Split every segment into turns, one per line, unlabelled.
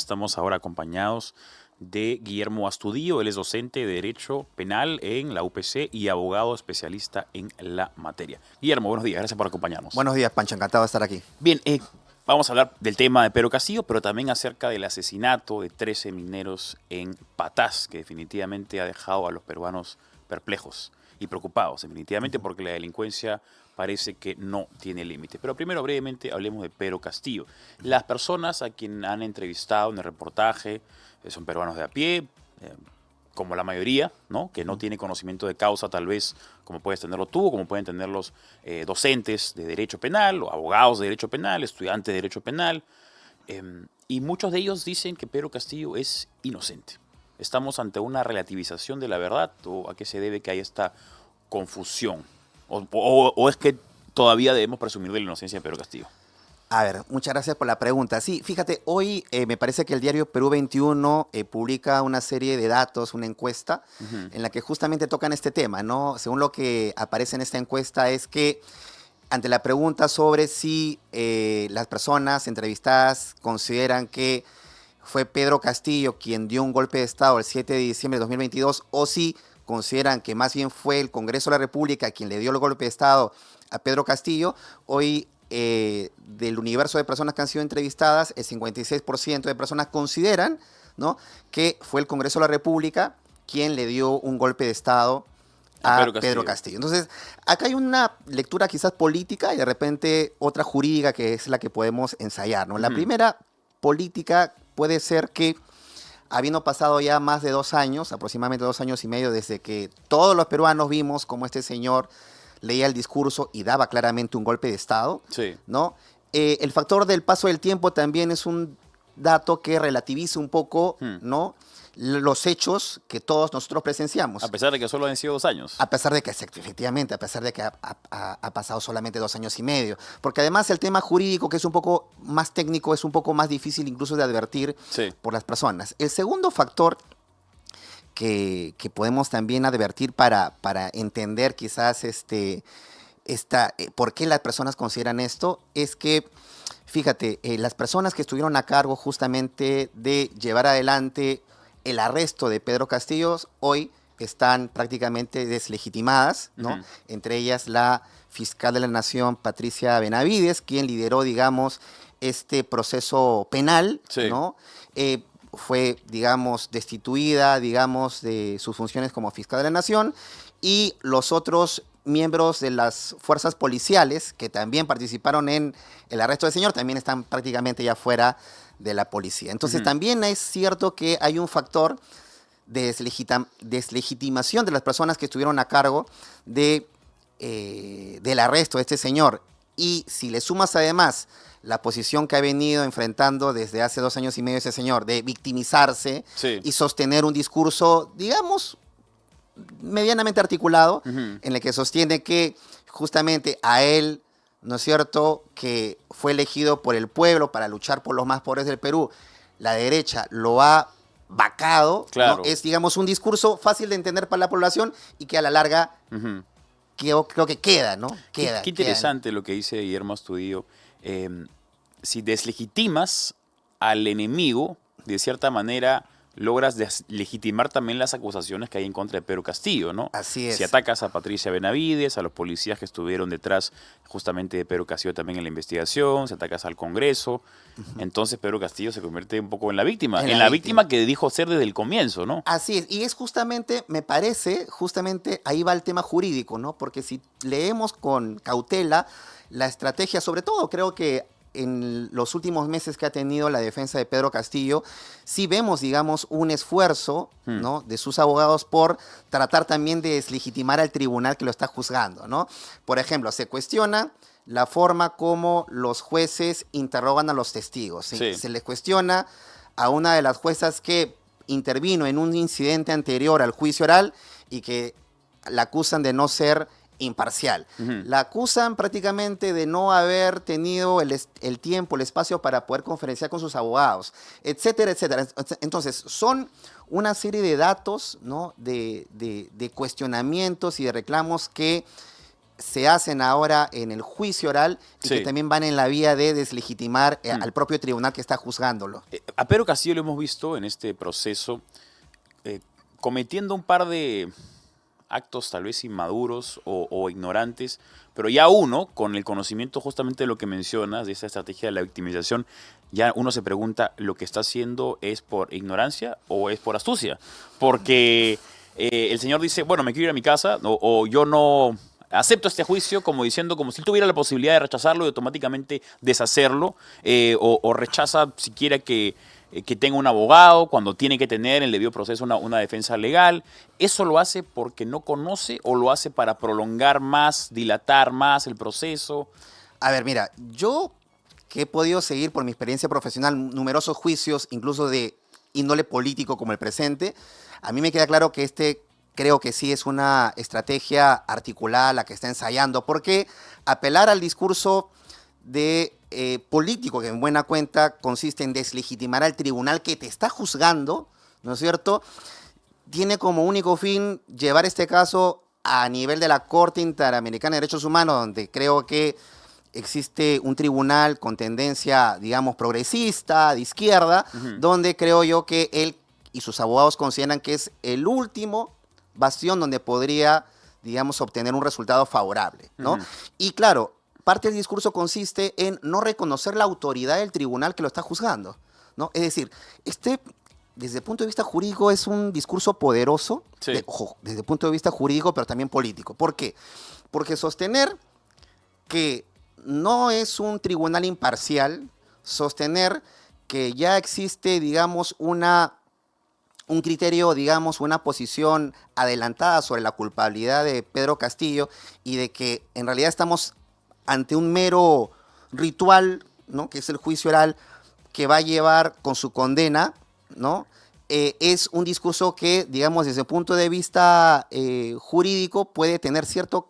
Estamos ahora acompañados de Guillermo Astudillo. Él es docente de Derecho Penal en la UPC y abogado especialista en la materia. Guillermo, buenos días. Gracias por acompañarnos.
Buenos días, Pancho. Encantado de estar aquí.
Bien, vamos a hablar del tema de Pedro Castillo, pero también acerca del asesinato de 13 mineros en Patás, que definitivamente ha dejado a los peruanos perplejos y preocupados, definitivamente, porque la delincuencia parece que no tiene límite. Pero primero, brevemente, hablemos de Pedro Castillo. Las personas a quien han entrevistado en el reportaje son peruanos de a pie, como la mayoría, ¿no? Que no tiene conocimiento de causa, tal vez como puedes tenerlo tú, como pueden tener los docentes de Derecho Penal, o abogados de Derecho Penal, estudiantes de Derecho Penal. Y muchos de ellos dicen que Pedro Castillo es inocente. ¿Estamos ante una relativización de la verdad o a qué se debe que hay esta confusión? ¿O es que todavía debemos presumir de la inocencia de Pedro Castillo?
A ver, muchas gracias por la pregunta. Sí, fíjate, hoy me parece que el diario Perú 21 publica una serie de datos, una encuesta, en la que justamente tocan este tema, ¿no? Según lo que aparece en esta encuesta es que ante la pregunta sobre si las personas entrevistadas consideran que fue Pedro Castillo quien dio un golpe de Estado el 7 de diciembre de 2022 o si consideran que más bien fue el Congreso de la República quien le dio el golpe de Estado a Pedro Castillo, hoy del universo de personas que han sido entrevistadas, el 56% de personas consideran, ¿no?, que fue el Congreso de la República quien le dio un golpe de Estado a Pedro Castillo. Entonces, acá hay una lectura quizás política y de repente otra jurídica que es la que podemos ensayar, ¿no? La primera política puede ser que, habiendo pasado ya más de 2 años, aproximadamente 2 años y medio, desde que todos los peruanos vimos cómo este señor leía el discurso y daba claramente un golpe de Estado,
Sí.
¿no? El factor del paso del tiempo también es un dato que relativiza un poco, ¿no?, los hechos que todos nosotros presenciamos.
A pesar de que solo han sido 2 años.
A pesar de que, efectivamente, a pesar de que ha pasado solamente 2 años y medio. Porque además el tema jurídico, que es un poco más técnico, es un poco más difícil incluso de advertir por las personas. El segundo factor que podemos también advertir para entender quizás por qué las personas consideran esto, es que, fíjate, las personas que estuvieron a cargo justamente de llevar adelante el arresto de Pedro Castillo hoy están prácticamente deslegitimadas, ¿no? Entre ellas la fiscal de la Nación, Patricia Benavides, quien lideró, digamos, este proceso penal, ¿no? Fue, digamos, destituida, digamos, de sus funciones como fiscal de la Nación, y los otros miembros de las fuerzas policiales que también participaron en el arresto del señor también están prácticamente ya fuera de la policía. Entonces también es cierto que hay un factor de deslegitimación de las personas que estuvieron a cargo del arresto de este señor. Y si le sumas además la posición que ha venido enfrentando desde hace 2 años y medio ese señor, de victimizarse y sostener un discurso, digamos, medianamente articulado, en el que sostiene que justamente a él, ¿no es cierto?, que fue elegido por el pueblo para luchar por los más pobres del Perú, la derecha lo ha vacado, ¿no? Es, digamos, un discurso fácil de entender para la población y que a la larga creo que queda, ¿no?
Qué interesante lo que dice Guillermo Astudillo. Si deslegitimas al enemigo, de cierta manera logras deslegitimar también las acusaciones que hay en contra de Pedro Castillo, ¿no?
Así es.
Si atacas a Patricia Benavides, a los policías que estuvieron detrás justamente de Pedro Castillo también en la investigación, si atacas al Congreso, entonces Pedro Castillo se convierte un poco en la víctima. En la víctima que dijo ser desde el comienzo, ¿no?
Así es, y es justamente, me parece, justamente ahí va el tema jurídico, ¿no? Porque si leemos con cautela la estrategia, sobre todo creo que en los últimos meses que ha tenido la defensa de Pedro Castillo, sí vemos, digamos, un esfuerzo, ¿no?, de sus abogados por tratar también de deslegitimar al tribunal que lo está juzgando, ¿no? Por ejemplo, se cuestiona la forma como los jueces interrogan a los testigos. Se les cuestiona a una de las juezas que intervino en un incidente anterior al juicio oral y que la acusan de no ser imparcial. La acusan prácticamente de no haber tenido el tiempo, el espacio para poder conferenciar con sus abogados, etcétera, etcétera. Entonces, son una serie de datos, ¿no?, de cuestionamientos y de reclamos que se hacen ahora en el juicio oral y
Sí.
que también van en la vía de deslegitimar al propio tribunal que está juzgándolo.
A Pedro Castillo lo hemos visto en este proceso eh, cometiendo un par de actos tal vez inmaduros o ignorantes, pero ya uno, con el conocimiento justamente de lo que mencionas, de esa estrategia de la victimización, ya uno se pregunta, ¿lo que está haciendo es por ignorancia o es por astucia? Porque el señor dice, bueno, me quiero ir a mi casa, o yo no acepto este juicio como diciendo, como si él tuviera la posibilidad de rechazarlo y automáticamente deshacerlo, o rechaza siquiera que tenga un abogado, cuando tiene que tener en el debido proceso una defensa legal. ¿Eso lo hace porque no conoce o lo hace para prolongar más, dilatar más el proceso?
A ver, mira, yo que he podido seguir por mi experiencia profesional numerosos juicios, incluso de índole político como el presente, a mí me queda claro que creo que sí es una estrategia articulada la que está ensayando, porque apelar al discurso de político, que en buena cuenta consiste en deslegitimar al tribunal que te está juzgando, ¿no es cierto?, tiene como único fin llevar este caso a nivel de la Corte Interamericana de Derechos Humanos, donde creo que existe un tribunal con tendencia, digamos, progresista, de izquierda, donde creo yo que él y sus abogados consideran que es el último bastión donde podría, digamos, obtener un resultado favorable, ¿no? Y claro, parte del discurso consiste en no reconocer la autoridad del tribunal que lo está juzgando, ¿no? Es decir, desde el punto de vista jurídico es un discurso poderoso,
Sí.
ojo, desde el punto de vista jurídico, pero también político. ¿Por qué? Porque sostener que no es un tribunal imparcial, sostener que ya existe, digamos, un criterio, digamos, una posición adelantada sobre la culpabilidad de Pedro Castillo y de que en realidad estamos ante un mero ritual, ¿no?, que es el juicio oral, que va a llevar con su condena, ¿no? Es un discurso que, digamos, desde el punto de vista jurídico puede tener cierto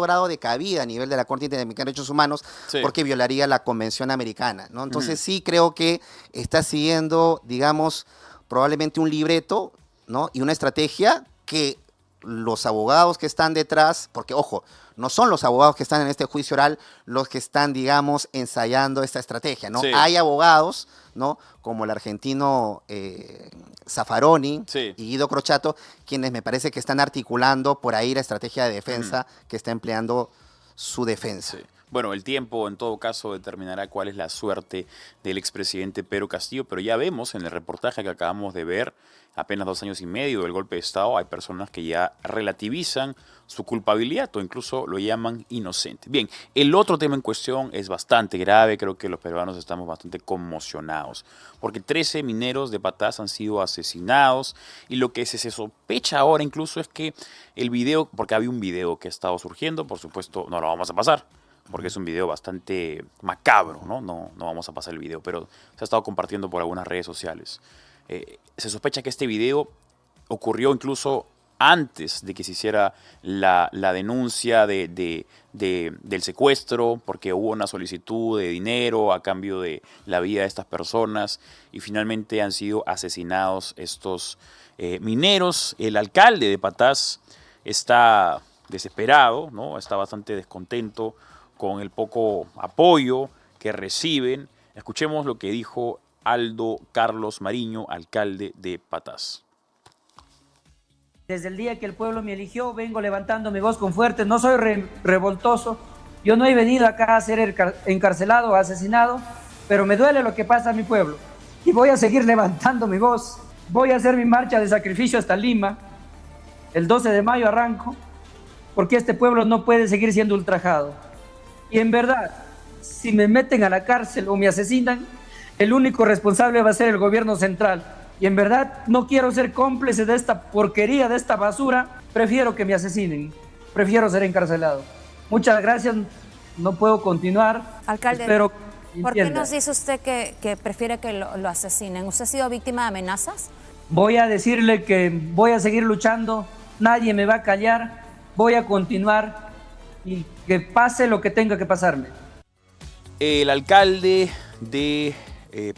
grado de cabida a nivel de la Corte Interamericana de Derechos Humanos,
Sí.
porque violaría la Convención Americana, ¿no? Entonces sí creo que está siguiendo, digamos, probablemente un libreto, ¿no?, y una estrategia que los abogados que están detrás, porque ojo, no son los abogados que están en este juicio oral los que están, digamos, ensayando esta estrategia, ¿no?
Sí.
Hay abogados, ¿no?, como el argentino Zaffaroni
Sí.
y Guido Crochato, quienes me parece que están articulando por ahí la estrategia de defensa que está empleando su defensa.
Sí. Bueno, el tiempo en todo caso determinará cuál es la suerte del expresidente Pedro Castillo, pero ya vemos en el reportaje que acabamos de ver, apenas 2 años y medio del golpe de Estado, hay personas que ya relativizan su culpabilidad o incluso lo llaman inocente. Bien, el otro tema en cuestión es bastante grave, creo que los peruanos estamos bastante conmocionados, porque 13 mineros de Patás han sido asesinados y lo que se sospecha ahora incluso es que el video, porque había un video que ha estado surgiendo, por supuesto no lo vamos a pasar, porque es un video bastante macabro, ¿no? No vamos a pasar el video, pero se ha estado compartiendo por algunas redes sociales. Se sospecha que este video ocurrió incluso antes de que se hiciera la denuncia del secuestro, porque hubo una solicitud de dinero a cambio de la vida de estas personas y finalmente han sido asesinados estos mineros. El alcalde de Patás está desesperado, ¿no? Está bastante descontento con el poco apoyo que reciben. Escuchemos lo que dijo Aldo Carlos Mariño, alcalde de Patás.
Desde el día que el pueblo me eligió, vengo levantando mi voz con fuerte. No soy revoltoso. Yo no he venido acá a ser encarcelado o asesinado, pero me duele lo que pasa a mi pueblo. Y voy a seguir levantando mi voz. Voy a hacer mi marcha de sacrificio hasta Lima. El 12 de mayo arranco, porque este pueblo no puede seguir siendo ultrajado. Y en verdad, si me meten a la cárcel o me asesinan, el único responsable va a ser el gobierno central. Y en verdad no quiero ser cómplice de esta porquería, de esta basura. Prefiero que me asesinen. Prefiero ser encarcelado. Muchas gracias. No puedo continuar.
Alcalde,
Espero
¿por qué
entienda.
nos dice usted que prefiere que lo asesinen? ¿Usted ha sido víctima de amenazas?
Voy a decirle que voy a seguir luchando. Nadie me va a callar. Voy a continuar y que pase lo que tenga que pasarme.
El alcalde de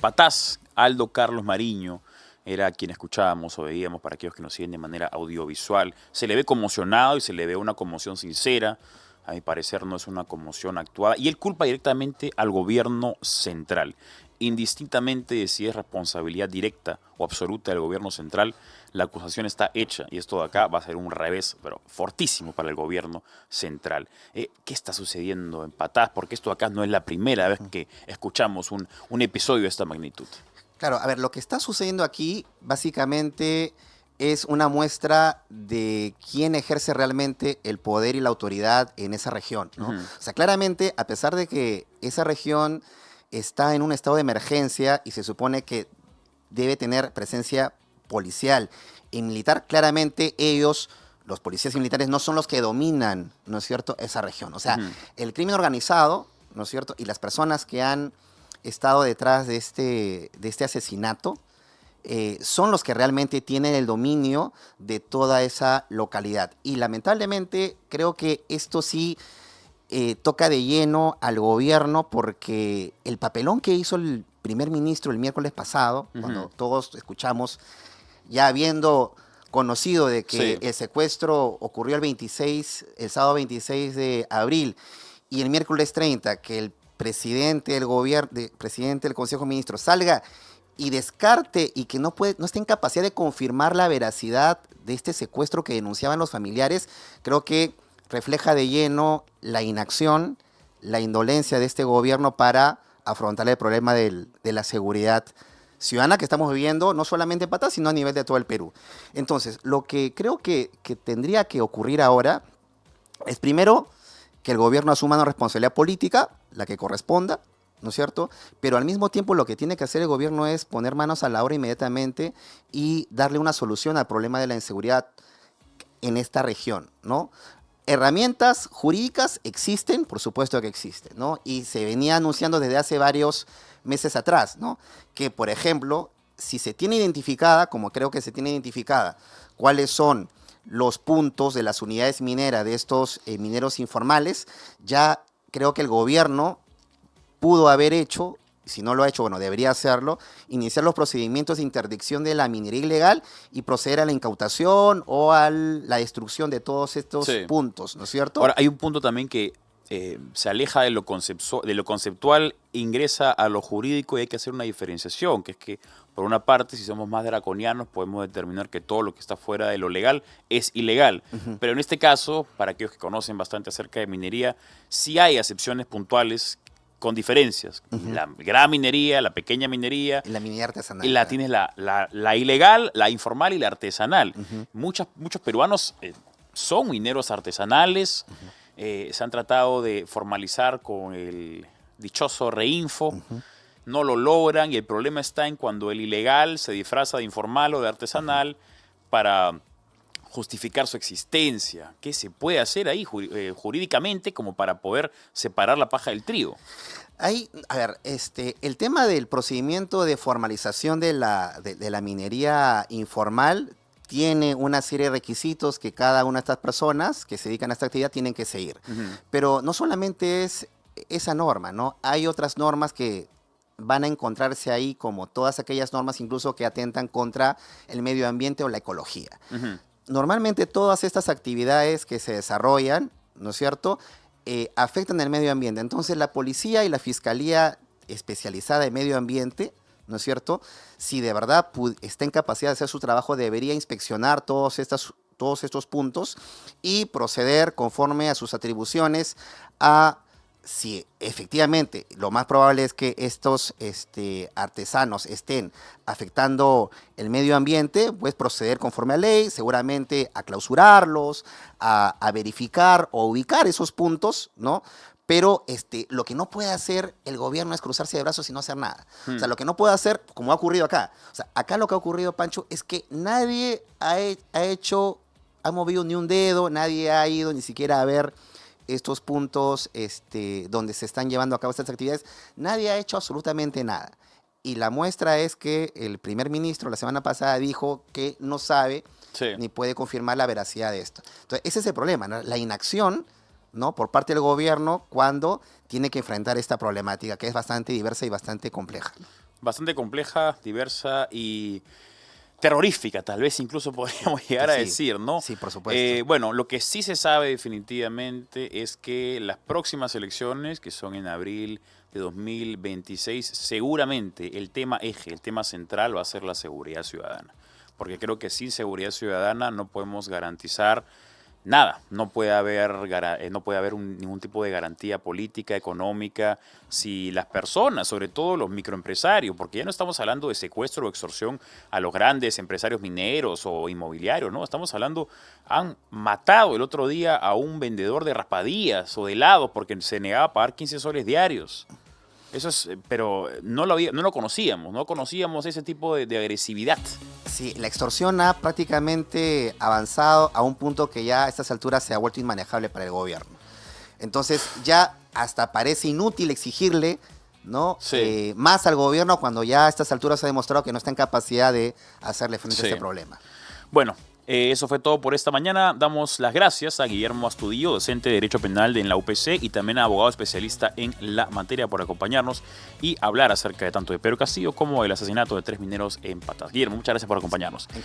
Patás, Aldo Carlos Mariño, era quien escuchábamos o veíamos para aquellos que nos siguen de manera audiovisual. Se le ve conmocionado y se le ve una conmoción sincera A mi parecer no es una conmoción actuada. Y él culpa directamente al gobierno central. Indistintamente de si es responsabilidad directa o absoluta del gobierno central, la acusación está hecha y esto de acá va a ser un revés, pero fortísimo para el gobierno central. ¿Qué está sucediendo en Patás? Porque esto de acá no es la primera vez que escuchamos un episodio de esta magnitud.
Claro, a ver, lo que está sucediendo aquí básicamente es una muestra de quién ejerce realmente el poder y la autoridad en esa región, ¿no?
Ujú.
O sea, claramente, a pesar de que esa región está en un estado de emergencia y se supone que debe tener presencia policial y militar, claramente ellos, los policías y militares, no son los que dominan, ¿no es cierto?, esa región. O sea,
Ujú.
el crimen organizado, ¿no es cierto?, y las personas que han estado detrás de este asesinato, son los que realmente tienen el dominio de toda esa localidad. Y lamentablemente creo que esto sí toca de lleno al gobierno porque el papelón que hizo el primer ministro el miércoles pasado, cuando
Ujú.
todos escuchamos, ya habiendo conocido de que
Sí.
el secuestro ocurrió el sábado 26 de abril, y el miércoles 30, que el presidente del gobierno, presidente del Consejo de Ministros salga y descarte y que no esté en capacidad de confirmar la veracidad de este secuestro que denunciaban los familiares, creo que refleja de lleno la inacción, la indolencia de este gobierno para afrontar el problema de la seguridad ciudadana que estamos viviendo, no solamente en Patás, sino a nivel de todo el Perú. Entonces, lo que creo que tendría que ocurrir ahora es primero que el gobierno asuma una responsabilidad política, la que corresponda, ¿no es cierto? Pero al mismo tiempo lo que tiene que hacer el gobierno es poner manos a la obra inmediatamente y darle una solución al problema de la inseguridad en esta región, ¿no? Herramientas jurídicas existen, por supuesto que existen, ¿no? Y se venía anunciando desde hace varios meses atrás, ¿no? Que, por ejemplo, si se tiene identificada, como creo que se tiene identificada, cuáles son los puntos de las unidades mineras de estos mineros informales, ya creo que el gobierno pudo haber hecho, si no lo ha hecho, bueno, debería hacerlo, iniciar los procedimientos de interdicción de la minería ilegal y proceder a la incautación o a la destrucción de todos estos
Sí.
puntos, ¿no es cierto?
Ahora, hay un punto también que se aleja de lo conceptual, ingresa a lo jurídico y hay que hacer una diferenciación, que es que, por una parte, si somos más draconianos, podemos determinar que todo lo que está fuera de lo legal es ilegal. Pero en este caso, para aquellos que conocen bastante acerca de minería, sí hay excepciones puntuales con diferencias. La gran minería, la pequeña minería,
Y la minería artesanal.
y la tienes la ilegal, la informal y la artesanal. Muchos peruanos son mineros artesanales, se han tratado de formalizar con el dichoso Reinfo, no lo logran y el problema está en cuando el ilegal se disfraza de informal o de artesanal para justificar su existencia. ¿Qué se puede hacer ahí jurídicamente como para poder separar la paja del trigo?
Ahí, a ver, el tema del procedimiento de formalización de la minería informal tiene una serie de requisitos que cada una de estas personas que se dedican a esta actividad tienen que seguir. Pero no solamente es esa norma, ¿no? Hay otras normas que van a encontrarse ahí, como todas aquellas normas incluso que atentan contra el medio ambiente o la ecología. Normalmente todas estas actividades que se desarrollan, ¿no es cierto?, afectan el medio ambiente. Entonces la policía y la fiscalía especializada en medio ambiente, ¿no es cierto?, si de verdad está en capacidad de hacer su trabajo, debería inspeccionar todos estos puntos y proceder conforme a sus atribuciones a si efectivamente lo más probable es que estos artesanos estén afectando el medio ambiente, pues proceder conforme a ley, seguramente a clausurarlos, a verificar o ubicar esos puntos, ¿no? Pero lo que no puede hacer el gobierno es cruzarse de brazos y no hacer nada. O sea, lo que no puede hacer, como ha ocurrido acá. O sea, acá lo que ha ocurrido, Pancho, es que nadie ha movido ni un dedo, nadie ha ido ni siquiera a ver estos puntos donde se están llevando a cabo estas actividades. Nadie ha hecho absolutamente nada. Y la muestra es que el primer ministro la semana pasada dijo que no sabe ni puede confirmar la veracidad de esto. Entonces, ese es el problema, ¿no? La inacción, ¿no?, por parte del gobierno cuando tiene que enfrentar esta problemática que es bastante diversa y bastante compleja.
Bastante compleja, diversa y terrorífica, tal vez incluso podríamos llegar a
Sí,
decir, ¿no?
sí, por supuesto.
Bueno, lo que sí se sabe definitivamente es que las próximas elecciones, que son en abril de 2026, seguramente el tema eje, el tema central va a ser la seguridad ciudadana. Porque creo que sin seguridad ciudadana no podemos garantizar nada. No puede haber, ningún tipo de garantía política, económica, si las personas, sobre todo los microempresarios, porque ya no estamos hablando de secuestro o extorsión a los grandes empresarios mineros o inmobiliarios, ¿no? Estamos hablando, han matado el otro día a un vendedor de raspadillas o de helados porque se negaba a pagar 15 soles diarios. Eso es, pero no lo conocíamos, no conocíamos ese tipo de agresividad.
Sí, la extorsión ha prácticamente avanzado a un punto que ya a estas alturas se ha vuelto inmanejable para el gobierno. Entonces ya hasta parece inútil exigirle, ¿no?
Sí.
Más al gobierno cuando ya a estas alturas se ha demostrado que no está en capacidad de hacerle frente
Sí.
a este problema.
Bueno, eso fue todo por esta mañana. Damos las gracias a Guillermo Astudillo, docente de Derecho Penal en la UPC y también a abogado especialista en la materia, por acompañarnos y hablar acerca de tanto de Pedro Castillo como el asesinato de 3 mineros en Patas. Guillermo, muchas gracias por acompañarnos.